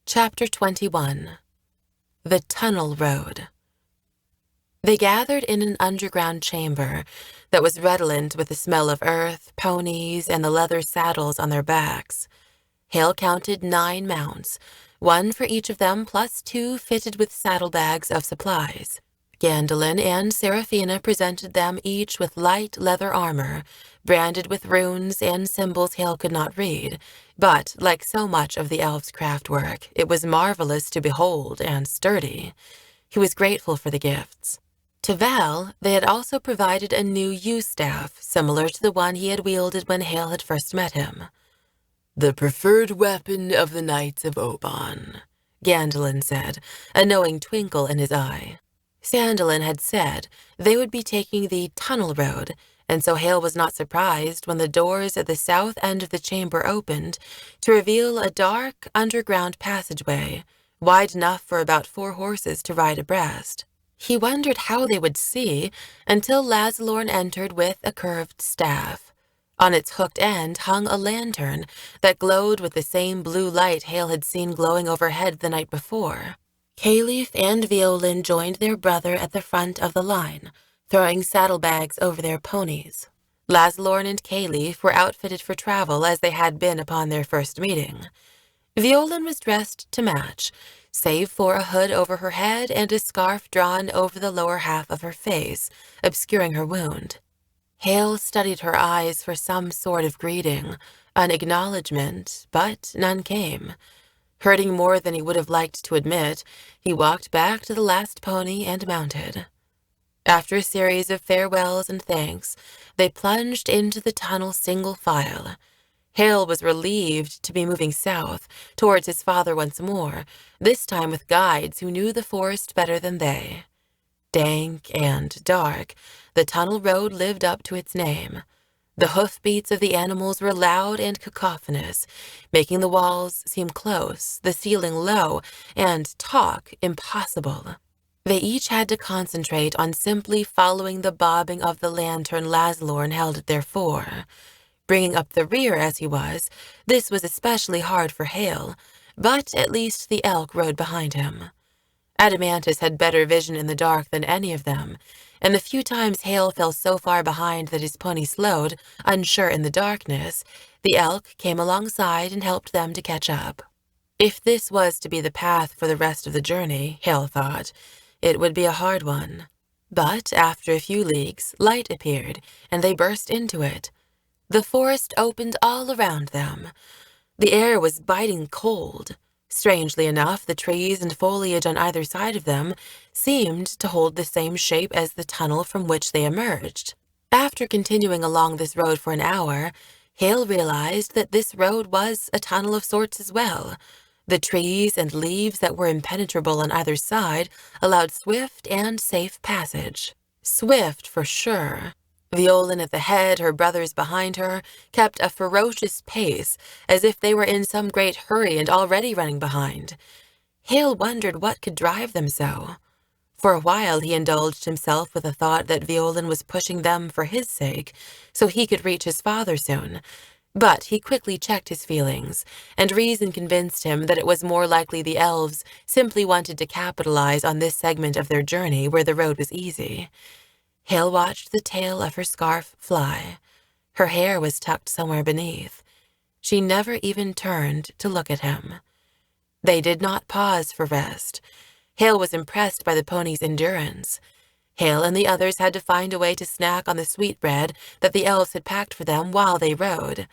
Chapter 21. The Tunnel Road. They gathered in an underground chamber that was redolent with the smell of earth, ponies, and the leather saddles on their backs. Haille counted 9 mounts, 1 for each of them, plus 2 fitted with saddlebags of supplies. Gandolin and Seraphina presented them each with light leather armor, branded with runes and symbols Haille could not read, but, like so much of the elf's craftwork, it was marvelous to behold and sturdy. He was grateful for the gifts. To Val, they had also provided a new yew-staff, similar to the one he had wielded when Haille had first met him. "The preferred weapon of the Knights of Oban," Gandolin said, a knowing twinkle in his eye. Sandalin had said they would be taking the tunnel road, and so Haille was not surprised when the doors at the south end of the chamber opened to reveal a dark, underground passageway, wide enough for about 4 horses to ride abreast. He wondered how they would see until Lazlorn entered with a curved staff. On its hooked end hung a lantern that glowed with the same blue light Haille had seen glowing overhead the night before. Karrith and Veolin joined their brother at the front of the line, throwing saddlebags over their ponies. Lazlorn and Karrith were outfitted for travel as they had been upon their first meeting. Veolin was dressed to match, save for a hood over her head and a scarf drawn over the lower half of her face, obscuring her wound. Haille studied her eyes for some sort of greeting, an acknowledgement, but none came. Hurting more than he would have liked to admit, he walked back to the last pony and mounted. After a series of farewells and thanks, they plunged into the tunnel single file. Haille was relieved to be moving south, towards his father once more, this time with guides who knew the forest better than they. Dank and dark, the tunnel road lived up to its name. The hoofbeats of the animals were loud and cacophonous, making the walls seem close, the ceiling low, and talk impossible. They each had to concentrate on simply following the bobbing of the lantern Lazlorn held at their fore. Bringing up the rear as he was, this was especially hard for Haille, but at least the elk rode behind him. Adamantus had better vision in the dark than any of them, and the few times Haille fell so far behind that his pony slowed, unsure in the darkness, the elk came alongside and helped them to catch up. If this was to be the path for the rest of the journey, Haille thought, it would be a hard one. But after a few leagues, light appeared, and they burst into it. The forest opened all around them. The air was biting cold. Strangely enough, the trees and foliage on either side of them seemed to hold the same shape as the tunnel from which they emerged. After continuing along this road for an hour, Haille realized that this road was a tunnel of sorts as well. The trees and leaves that were impenetrable on either side allowed swift and safe passage. Swift for sure. Veolin at the head, her brothers behind her, kept a ferocious pace, as if they were in some great hurry and already running behind. Haille wondered what could drive them so. For a while he indulged himself with the thought that Veolin was pushing them for his sake, so he could reach his father soon. But he quickly checked his feelings, and reason convinced him that it was more likely the elves simply wanted to capitalize on this segment of their journey where the road was easy. Haille watched the tail of her scarf fly. Her hair was tucked somewhere beneath. She never even turned to look at him. They did not pause for rest. Haille was impressed by the pony's endurance. Haille and the others had to find a way to snack on the sweetbread that the elves had packed for them while they rode.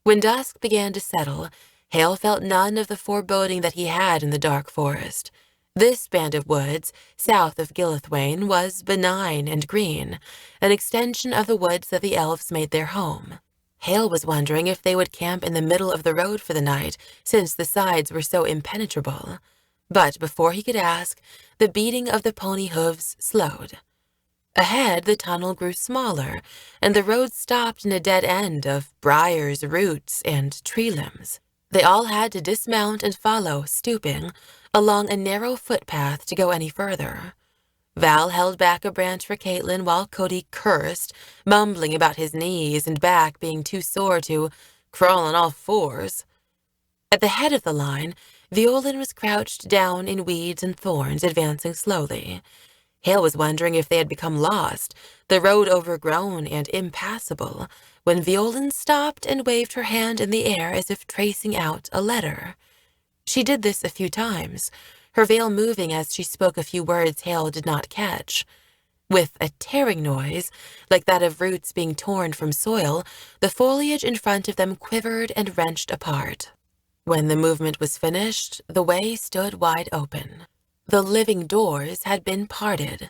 When dusk began to settle, Haille felt none of the foreboding that he had in the dark forest. This band of woods, south of Gilithwain, was benign and green, an extension of the woods that the elves made their home. Haille was wondering if they would camp in the middle of the road for the night, since the sides were so impenetrable. But before he could ask, the beating of the pony hooves slowed. Ahead, the tunnel grew smaller, and the road stopped in a dead end of briars, roots, and tree limbs. They all had to dismount and follow, stooping, along a narrow footpath to go any further. Val held back a branch for Caitlin while Cody cursed, mumbling about his knees and back being too sore to crawl on all fours. At the head of the line, Veolin was crouched down in weeds and thorns, advancing slowly. Haille was wondering if they had become lost, the road overgrown and impassable, when Veolin stopped and waved her hand in the air as if tracing out a letter. She did this a few times, her veil moving as she spoke a few words Haille did not catch. With a tearing noise, like that of roots being torn from soil, the foliage in front of them quivered and wrenched apart. When the movement was finished, the way stood wide open. The living doors had been parted.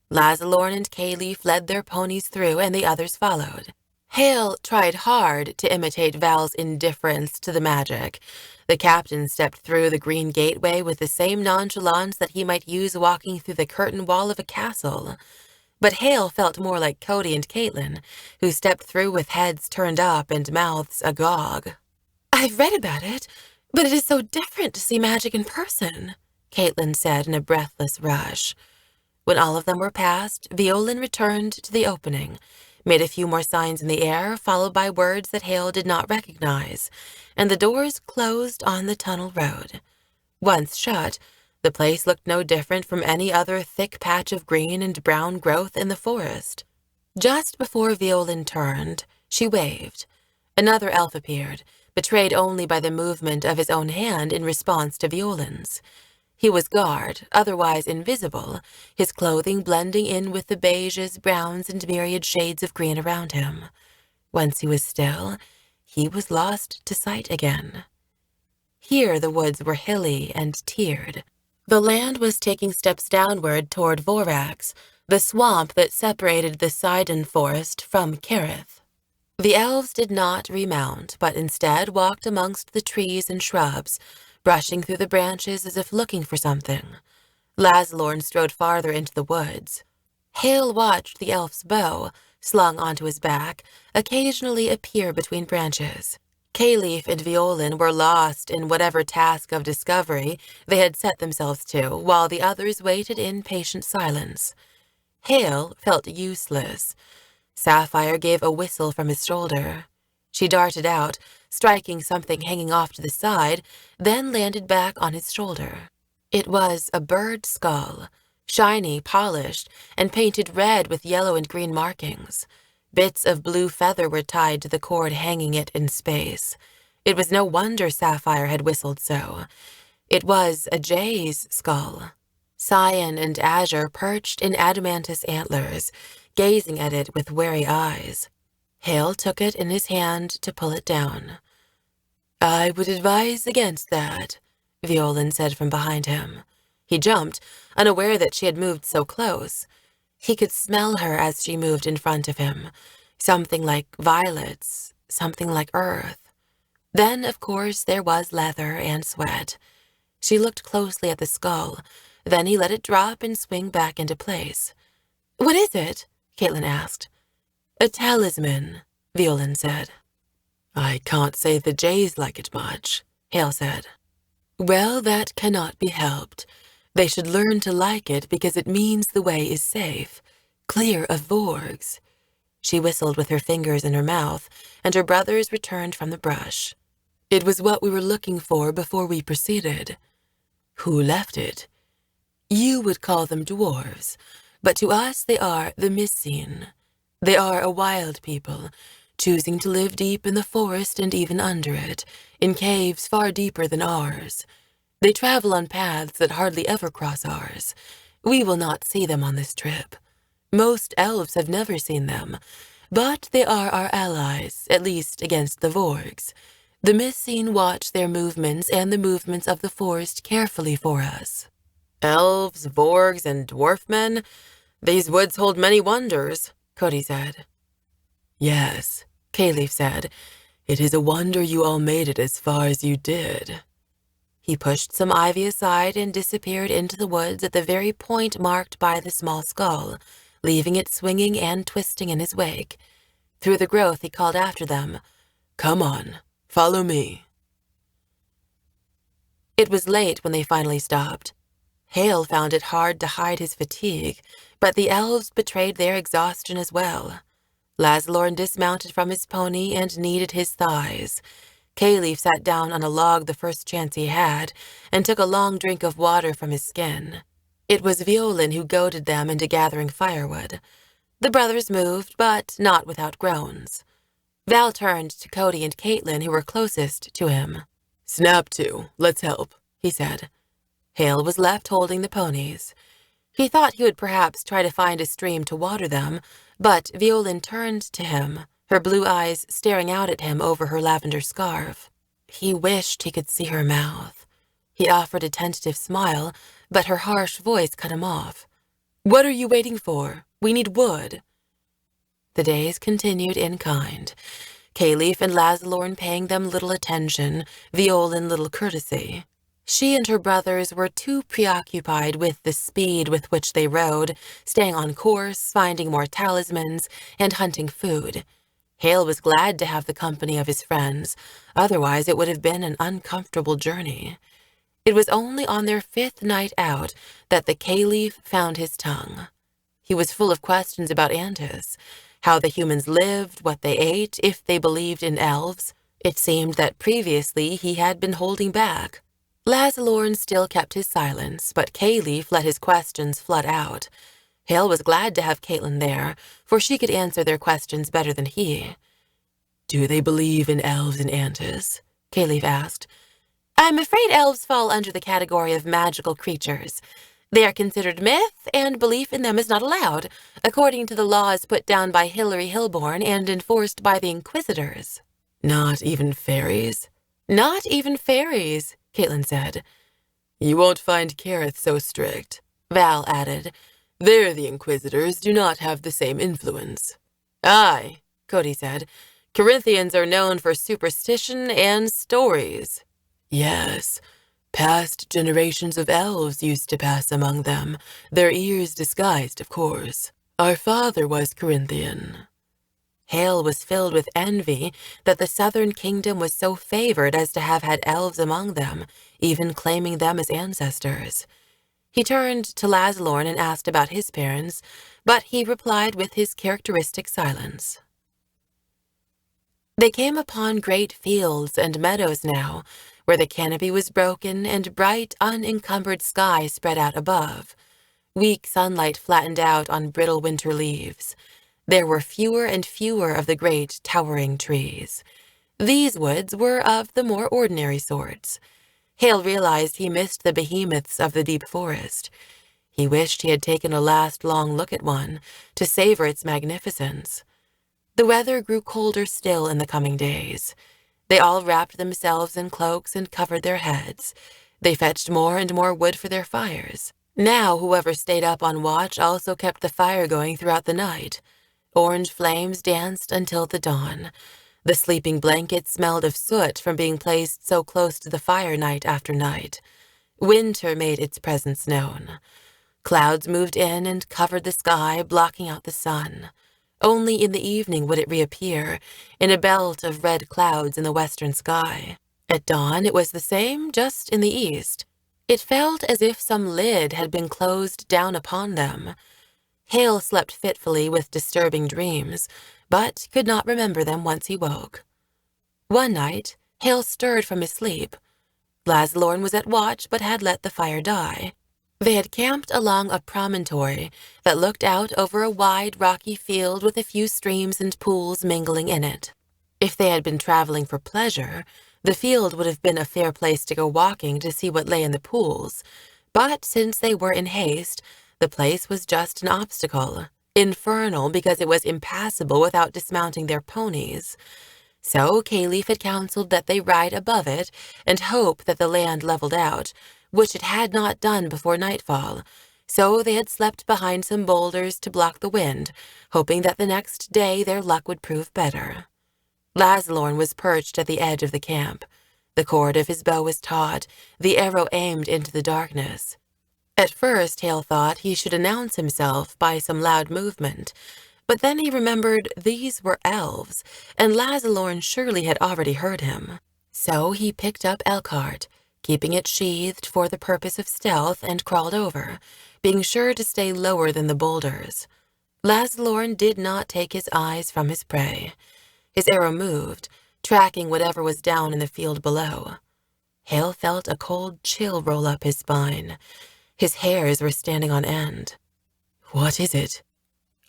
Lazalorn and Karrith led their ponies through, and the others followed. Haille tried hard to imitate Val's indifference to the magic. The captain stepped through the green gateway with the same nonchalance that he might use walking through the curtain wall of a castle. But Haille felt more like Cody and Caitlin, who stepped through with heads turned up and mouths agog. "I've read about it, but it is so different to see magic in person," Caitlin said in a breathless rush. When all of them were past, Veolin returned to the opening, made a few more signs in the air, followed by words that Haille did not recognize, and the doors closed on the tunnel road. Once shut, the place looked no different from any other thick patch of green and brown growth in the forest. Just before Veolin turned, she waved. Another elf appeared, betrayed only by the movement of his own hand in response to Veolin's. He was guard, otherwise invisible, his clothing blending in with the beiges, browns, and myriad shades of green around him. Once he was still, he was lost to sight again. Here the woods were hilly and tiered. The land was taking steps downward toward Vorax, the swamp that separated the Sidon forest from Karrith. The elves did not remount, but instead walked amongst the trees and shrubs, brushing through the branches as if looking for something. Lazalorn strode farther into the woods. Haille watched the elf's bow, slung onto his back, occasionally appear between branches. Karrith and Veolin were lost in whatever task of discovery they had set themselves to, while the others waited in patient silence. Haille felt useless. Sapphire gave a whistle from his shoulder. She darted out, striking something hanging off to the side, then landed back on his shoulder. It was a bird skull, shiny, polished, and painted red with yellow and green markings. Bits of blue feather were tied to the cord hanging it in space. It was no wonder Sapphire had whistled so. It was a jay's skull. Cyan and azure perched in adamantous antlers, gazing at it with wary eyes. Haille took it in his hand to pull it down. "I would advise against that," Veolin said from behind him. He jumped, unaware that she had moved so close. He could smell her as she moved in front of him, something like violets, something like earth. Then, of course, there was leather and sweat. She looked closely at the skull, then he let it drop and swing back into place. "What is it?" Caitlin asked. "A talisman," Veolin said. "I can't say the jays like it much," Haille said. "Well, that cannot be helped. They should learn to like it because it means the way is safe, clear of vorgs." She whistled with her fingers in her mouth, and her brothers returned from the brush. "It was what we were looking for before we proceeded." "Who left it?" "You would call them dwarves, but to us they are the missing. They are a wild people, choosing to live deep in the forest and even under it, in caves far deeper than ours. They travel on paths that hardly ever cross ours. We will not see them on this trip. Most elves have never seen them, but they are our allies, at least against the vorgs. The missing watch their movements and the movements of the forest carefully for us." "Elves, vorgs, and dwarfmen? These woods hold many wonders," Cody said. "Yes," Karrith said. "It is a wonder you all made it as far as you did." He pushed some ivy aside and disappeared into the woods at the very point marked by the small skull, leaving it swinging and twisting in his wake. Through the growth he called after them, "Come on, follow me." It was late when they finally stopped. Haille found it hard to hide his fatigue, but the elves betrayed their exhaustion as well. Lazalorn dismounted from his pony and kneaded his thighs. Karrith sat down on a log the first chance he had and took a long drink of water from his skin. It was Veolin who goaded them into gathering firewood. The brothers moved, but not without groans. Val turned to Cody and Caitlin, who were closest to him. "Snap to, let's help," he said. Haille was left holding the ponies. He thought he would perhaps try to find a stream to water them, but Veolin turned to him, her blue eyes staring out at him over her lavender scarf. He wished he could see her mouth. He offered a tentative smile, but her harsh voice cut him off. "What are you waiting for? We need wood." The days continued in kind, Karrith and Lazalorn paying them little attention, Veolin little courtesy. She and her brothers were too preoccupied with the speed with which they rode, staying on course, finding more talismans, and hunting food. Haille was glad to have the company of his friends, otherwise it would have been an uncomfortable journey. It was only on their 5th night out that the Karrith found his tongue. He was full of questions about Antis, how the humans lived, what they ate, if they believed in elves. It seemed that previously he had been holding back. Lazalorn still kept his silence, but Karrith let his questions flood out. Haille was glad to have Caitlin there, for she could answer their questions better than he. "Do they believe in elves and Antis?" Karrith asked. "I'm afraid elves fall under the category of magical creatures. They are considered myth, and belief in them is not allowed, according to the laws put down by Hilary Hillborn and enforced by the Inquisitors." "Not even fairies?" "Not even fairies," Caitlin said. "You won't find Karrith so strict," Val added. "There the Inquisitors do not have the same influence." "Aye," Cody said. "Corinthians are known for superstition and stories." "Yes, past generations of elves used to pass among them, their ears disguised, of course. Our father was Corinthian." Haille was filled with envy that the southern kingdom was so favored as to have had elves among them, even claiming them as ancestors. He turned to Lazalorn and asked about his parents, but he replied with his characteristic silence. They came upon great fields and meadows now, where the canopy was broken and bright, unencumbered sky spread out above. Weak sunlight flattened out on brittle winter leaves. There were fewer and fewer of the great, towering trees. These woods were of the more ordinary sorts. Haille realized he missed the behemoths of the deep forest. He wished he had taken a last long look at one, to savor its magnificence. The weather grew colder still in the coming days. They all wrapped themselves in cloaks and covered their heads. They fetched more and more wood for their fires. Now whoever stayed up on watch also kept the fire going throughout the night. Orange flames danced until the dawn. The sleeping blankets smelled of soot from being placed so close to the fire night after night. Winter made its presence known. Clouds moved in and covered the sky, blocking out the sun. Only in the evening would it reappear, in a belt of red clouds in the western sky. At dawn it was the same, just in the east. It felt as if some lid had been closed down upon them. Haille slept fitfully with disturbing dreams, but could not remember them once he woke. One night, Haille stirred from his sleep. Lazalorn was at watch but had let the fire die. They had camped along a promontory that looked out over a wide, rocky field with a few streams and pools mingling in it. If they had been traveling for pleasure, the field would have been a fair place to go walking to see what lay in the pools, but since they were in haste, the place was just an obstacle, infernal because it was impassable without dismounting their ponies. So Karrith had counseled that they ride above it and hope that the land leveled out, which it had not done before nightfall. So they had slept behind some boulders to block the wind, hoping that the next day their luck would prove better. Lazalorn was perched at the edge of the camp. The cord of his bow was taut, the arrow aimed into the darkness. At first, Haille thought he should announce himself by some loud movement, but then he remembered these were elves, and Lazalorn surely had already heard him. So he picked up Elkhart, keeping it sheathed for the purpose of stealth, and crawled over, being sure to stay lower than the boulders. Lazalorn did not take his eyes from his prey. His arrow moved, tracking whatever was down in the field below. Haille felt a cold chill roll up his spine. His hairs were standing on end. "What is it?"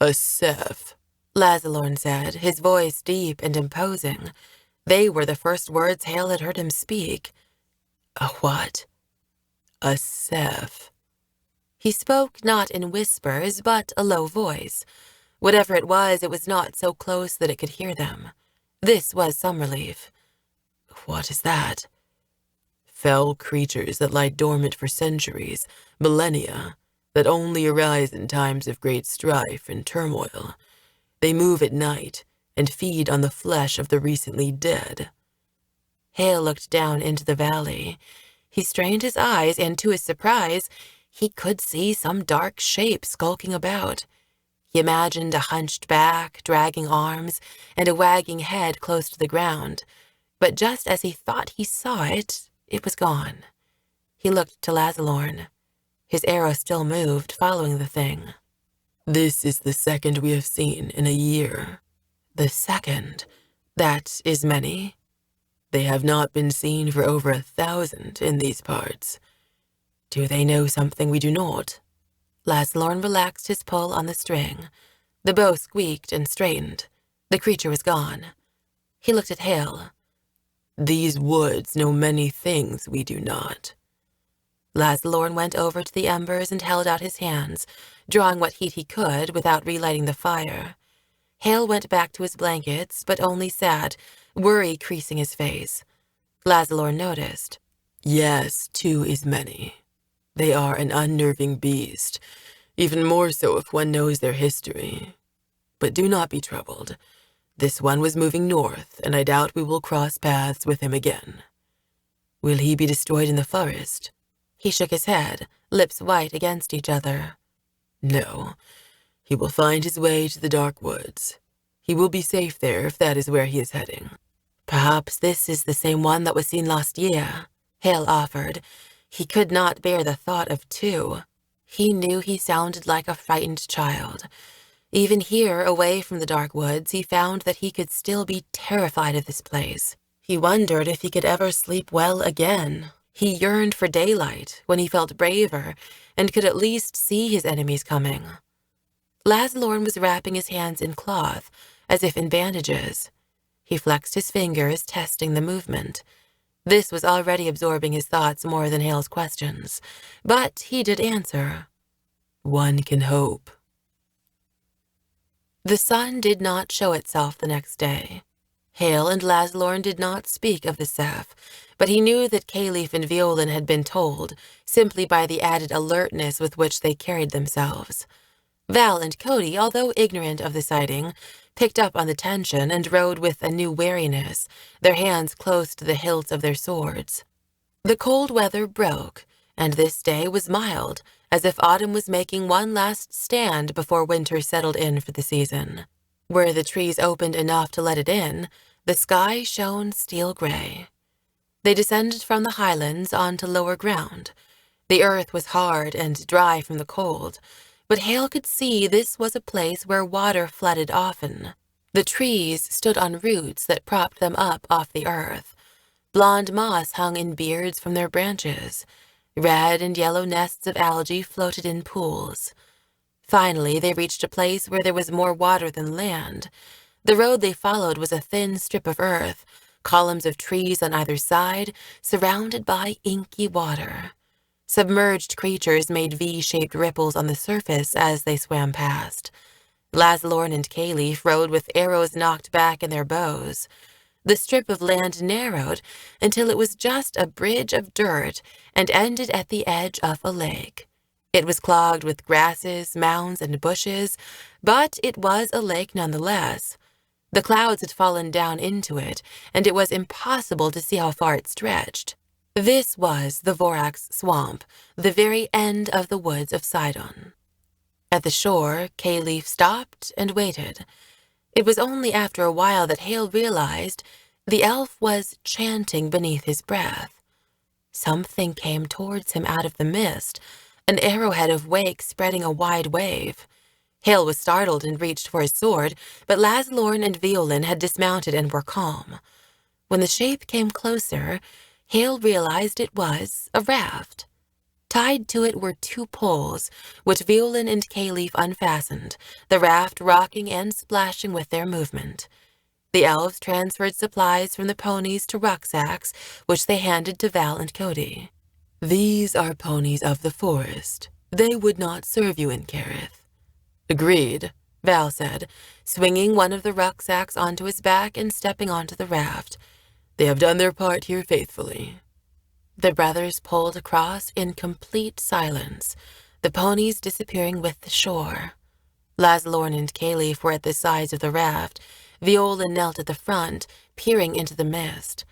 "A Seth," Lazalorn said, his voice deep and imposing. They were the first words Haille had heard him speak. "A what?" "A Seth." He spoke not in whispers, but a low voice. Whatever it was not so close that it could hear them. This was some relief. "What is that?" "Fell creatures that lie dormant for centuries, millennia, that only arise in times of great strife and turmoil. They move at night and feed on the flesh of the recently dead." Haille looked down into the valley. He strained his eyes, and to his surprise, he could see some dark shape skulking about. He imagined a hunched back, dragging arms, and a wagging head close to the ground. But just as he thought he saw it, it was gone. He looked to Lazalorn. His arrow still moved, following the thing. "This is the second we have seen in a year." "The second? That is many?" "They have not been seen for over 1,000 in these parts." "Do they know something we do not?" Lazalorn relaxed his pull on the string. The bow squeaked and straightened. The creature was gone. He looked at Haille. "These woods know many things we do not." Lazalorn went over to the embers and held out his hands, drawing what heat he could without relighting the fire. Haille went back to his blankets, but only sat, worry creasing his face. Lazalorn noticed. "Yes, 2 is many. They are an unnerving beast, even more so if one knows their history. But do not be troubled. This one was moving north, and I doubt we will cross paths with him again." "Will he be destroyed in the forest?" He shook his head, lips white against each other. "No. He will find his way to the dark woods. He will be safe there if that is where he is heading." "Perhaps this is the same one that was seen last year," Haille offered. He could not bear the thought of 2. He knew he sounded like a frightened child. Even here, away from the dark woods, he found that he could still be terrified of this place. He wondered if he could ever sleep well again. He yearned for daylight, when he felt braver and could at least see his enemies coming. Lazalorn was wrapping his hands in cloth, as if in bandages. He flexed his fingers, testing the movement. This was already absorbing his thoughts more than Haille's questions, but he did answer. "One can hope." The sun did not show itself the next day. Haille and Lazalorn did not speak of the Seth, but he knew that Karrith and Veolin had been told, simply by the added alertness with which they carried themselves. Val and Cody, although ignorant of the sighting, picked up on the tension and rode with a new wariness, their hands close to the hilts of their swords. The cold weather broke, and this day was mild, as if autumn was making one last stand before winter settled in for the season. Where the trees opened enough to let it in, the sky shone steel gray. They descended from the highlands onto lower ground. The earth was hard and dry from the cold, but Haille could see this was a place where water flooded often. The trees stood on roots that propped them up off the earth. Blonde moss hung in beards from their branches. Red and yellow nests of algae floated in pools. Finally, they reached a place where there was more water than land. The road they followed was a thin strip of earth, columns of trees on either side, surrounded by inky water. Submerged creatures made V-shaped ripples on the surface as they swam past. Lazalorn and Karrith rode with arrows knocked back in their bows. The strip of land narrowed until it was just a bridge of dirt and ended at the edge of a lake. It was clogged with grasses, mounds, and bushes, but it was a lake nonetheless. The clouds had fallen down into it, and it was impossible to see how far it stretched. This was the Vorax Swamp, the very end of the woods of Sidon. At the shore, Karrith stopped and waited. It was only after a while that Haille realized the elf was chanting beneath his breath. Something came towards him out of the mist, an arrowhead of wake spreading a wide wave. Haille was startled and reached for his sword, but Lazalorn and Veolin had dismounted and were calm. When the shape came closer, Haille realized it was a raft. Tied to it were 2 poles, which Veolin and Karrith unfastened, the raft rocking and splashing with their movement. The elves transferred supplies from the ponies to rucksacks, which they handed to Val and Cody. "These are ponies of the forest. They would not serve you in Karrith." "Agreed," Val said, swinging one of the rucksacks onto his back and stepping onto the raft. "They have done their part here faithfully." The brothers pulled across in complete silence, the ponies disappearing with the shore. Laszlo and Karrith were at the sides of the raft. Veolin knelt at the front, peering into the mist.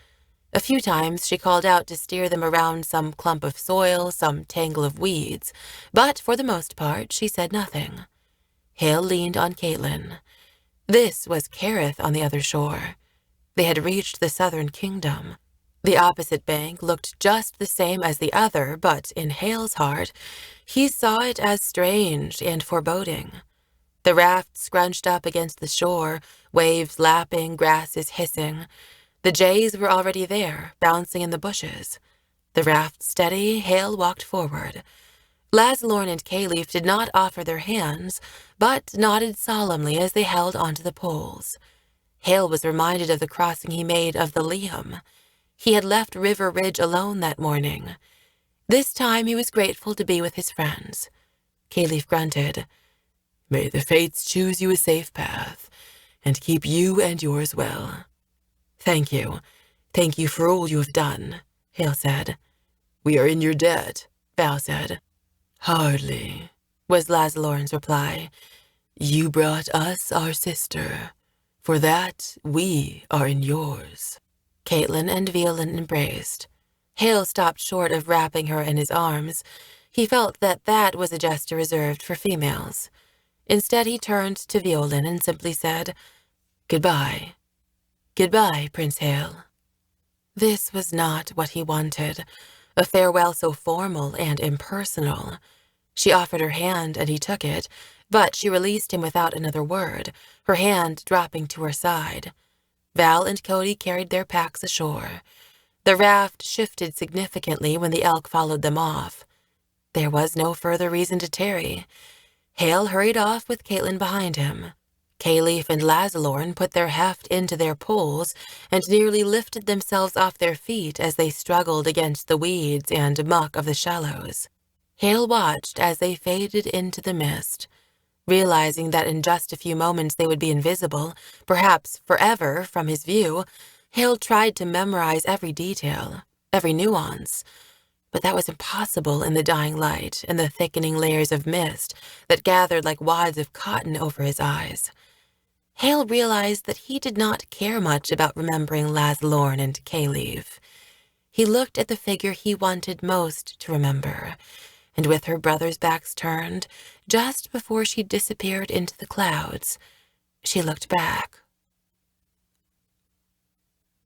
A few times she called out to steer them around some clump of soil, some tangle of weeds, but for the most part she said nothing. Haille leaned on Caitlin. This was Karrith on the other shore. They had reached the southern kingdom. The opposite bank looked just the same as the other, but in Haille's heart, he saw it as strange and foreboding. The raft scrunched up against the shore, waves lapping, grasses hissing. The jays were already there, bouncing in the bushes. The raft steady, Haille walked forward. Laszlo and Karrith did not offer their hands, but nodded solemnly as they held onto the poles. Haille was reminded of the crossing he made of the Liam. He had left River Ridge alone that morning. This time he was grateful to be with his friends. Karrith grunted. "May the fates choose you a safe path, and keep you and yours well." "Thank you. Thank you for all you have done," Haille said. "We are in your debt," Val said. "Hardly," was Laszlo's reply. "You brought us our sister. For that, we are in yours." Caitlin and Veolin embraced. Haille stopped short of wrapping her in his arms. He felt that that was a gesture reserved for females. Instead, he turned to Veolin and simply said, "Goodbye. Goodbye, Prince Haille." This was not what he wanted, a farewell so formal and impersonal. She offered her hand and he took it, but she released him without another word, her hand dropping to her side. Val and Cody carried their packs ashore. The raft shifted significantly when the elk followed them off. There was no further reason to tarry. Haille hurried off with Caitlin behind him. Karrith and Laszlo put their heft into their poles and nearly lifted themselves off their feet as they struggled against the weeds and muck of the shallows. Haille watched as they faded into the mist. Realizing that in just a few moments they would be invisible, perhaps forever from his view, Haille tried to memorize every detail, every nuance. But that was impossible in the dying light and the thickening layers of mist that gathered like wads of cotton over his eyes. Haille realized that he did not care much about remembering Laszlo and Karrith. He looked at the figure he wanted most to remember, and with her brothers' backs turned, just before she disappeared into the clouds, she looked back.